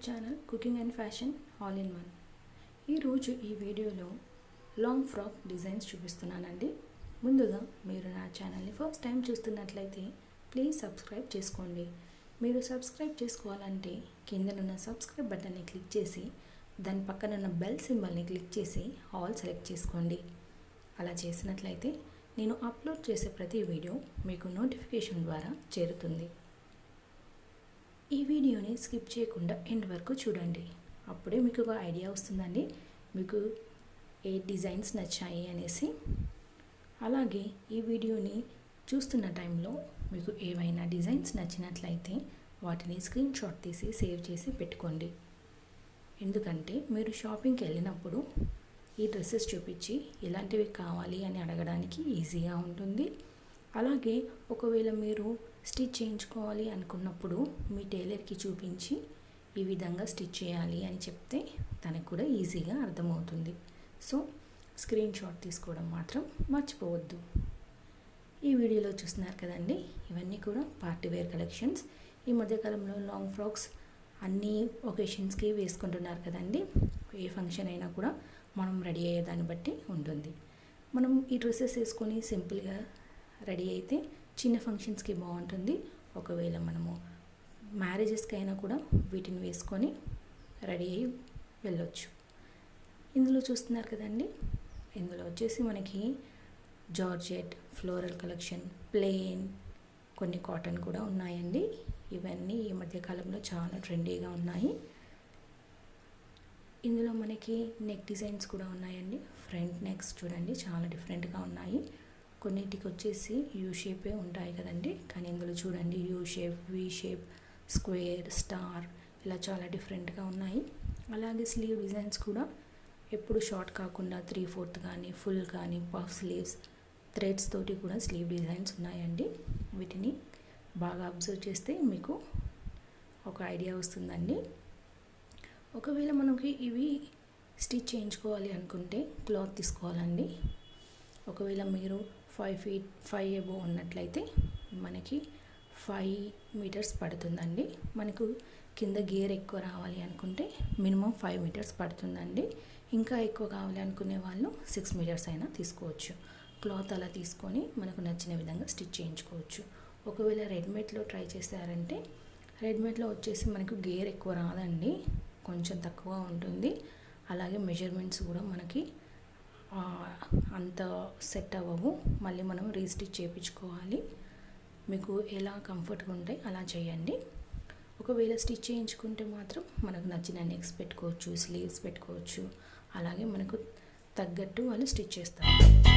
Channel cooking and fashion all in one. ఈరోజు ఈ వీడియోలో లాంగ్ ఫ్రాక్ డిజైన్స్ చూపిస్తున్నానండి. ముందుగా మీరు నా ఛానల్ని ఫస్ట్ టైం చూస్తున్నట్లయితే ప్లీజ్ సబ్స్క్రైబ్ చేసుకోండి. మీరు సబ్స్క్రైబ్ చేసుకోవాలంటే కిందనున్న సబ్స్క్రైబ్ బటన్ని క్లిక్ చేసి దాని పక్కనున్న బెల్ సింబల్ని క్లిక్ చేసి ఆల్ సెలెక్ట్ చేసుకోండి. అలా చేసినట్లయితే నేను అప్లోడ్ చేసే ప్రతి వీడియో మీకు నోటిఫికేషన్ ద్వారా చేరుతుంది. ఈ వీడియోని స్కిప్ చేయకుండా ఎండ్ వరకు చూడండి. అప్పుడే మీకు ఒక ఐడియా వస్తుందండి మీకు ఏ డిజైన్స్ నచ్చాయి అనేసి. అలాగే ఈ వీడియోని చూస్తున్న టైంలో మీకు ఏవైనా డిజైన్స్ నచ్చినట్లయితే వాటిని స్క్రీన్ షాట్ తీసి సేవ్ చేసి పెట్టుకోండి. ఎందుకంటే మీరు షాపింగ్కి వెళ్ళినప్పుడు ఈ డ్రెస్సెస్ చూపించి ఇలాంటివి కావాలి అని అడగడానికి ఈజీగా ఉంటుంది. అలాగే ఒకవేళ మీరు స్టిచ్ చేయించుకోవాలి అనుకున్నప్పుడు మీ టైలర్కి చూపించి ఈ విధంగా స్టిచ్ చేయాలి అని చెప్తే తనకు కూడా ఈజీగా అర్థమవుతుంది. సో స్క్రీన్ షాట్ తీసుకోవడం మాత్రం మర్చిపోవద్దు. ఈ వీడియోలో చూస్తున్నారు కదండి, ఇవన్నీ కూడా పార్టీ వేర్ కలెక్షన్స్. ఈ మధ్యకాలంలో లాంగ్ ఫ్రాక్స్ అన్ని ఒకేషన్స్కి వేసుకుంటున్నారు కదండి. ఏ ఫంక్షన్ అయినా కూడా మనం రెడీ అయ్యేదాన్ని బట్టి ఉంటుంది. మనం ఈ డ్రెస్సెస్ వేసుకొని సింపుల్గా రెడీ అయితే చిన్న ఫంక్షన్స్కి బాగుంటుంది. ఒకవేళ మనము మ్యారేజెస్కి అయినా కూడా వీటిని వేసుకొని రెడీ అయ్యి వెళ్ళొచ్చు. ఇందులో చూస్తున్నారు కదండి, ఇందులో వచ్చేసి మనకి జార్జెట్, ఫ్లోరల్ కలెక్షన్, ప్లెయిన్, కొన్ని కాటన్ కూడా ఉన్నాయండి. ఇవన్నీ ఈ మధ్యకాలంలో చాలా ట్రెండీగా ఉన్నాయి. ఇందులో మనకి నెక్ డిజైన్స్ కూడా ఉన్నాయండి. ఫ్రంట్ నెక్స్ చూడండి చాలా డిఫరెంట్గా ఉన్నాయి. కొన్నిటికి వచ్చేసి యూ షేపే ఉంటాయి కదండి, కానీ ఇందులో చూడండి U shape, V shape, square, star ఇలా చాలా డిఫరెంట్గా ఉన్నాయి. అలాగే స్లీవ్ డిజైన్స్ కూడా ఎప్పుడు షార్ట్ కాకుండా 3/4 కానీ ఫుల్ కానీ పఫ్ స్లీవ్స్ థ్రెడ్స్ తోటి కూడా స్లీవ్ డిజైన్స్ ఉన్నాయండి. వీటిని బాగా అబ్జర్వ్ చేస్తే మీకు ఒక ఐడియా వస్తుందండి. ఒకవేళ మనకి ఇవి స్టిచ్ చేయించుకోవాలి అనుకుంటే క్లాత్ తీసుకోవాలండి. ఒకవేళ మీరు 5 feet 5 అబోవ్ ఉన్నట్లయితే మనకి 5 meters పడుతుందండి. మనకు కింద గేర్ ఎక్కువ రావాలి అనుకుంటే మినిమం 5 meters పడుతుందండి. ఇంకా ఎక్కువ కావాలి అనుకునే వాళ్ళు 6 meters అయినా తీసుకోవచ్చు. క్లాత్ అలా తీసుకొని మనకు నచ్చిన విధంగా స్టిచ్ చేయించుకోవచ్చు. ఒకవేళ రెడీమేడ్లో ట్రై చేశారంటే రెడీమేడ్లో వచ్చేసి మనకు గేర్ ఎక్కువ రాదండి, కొంచెం తక్కువ ఉంటుంది. అలాగే మెజర్మెంట్స్ కూడా మనకి అంత సెట్ అవ్వవు. మళ్ళీ మనం రీస్టిచ్ చేయించుకోవాలి. మీకు ఎలా కంఫర్ట్గా ఉంటే అలా చేయండి. ఒకవేళ స్టిచ్ చేయించుకుంటే మాత్రం మనకు నచ్చిన నెక్స్ పెట్టుకోవచ్చు, స్లీవ్స్ పెట్టుకోవచ్చు. అలాగే మనకు తగ్గట్టు వాళ్ళు స్టిచ్ చేస్తారు.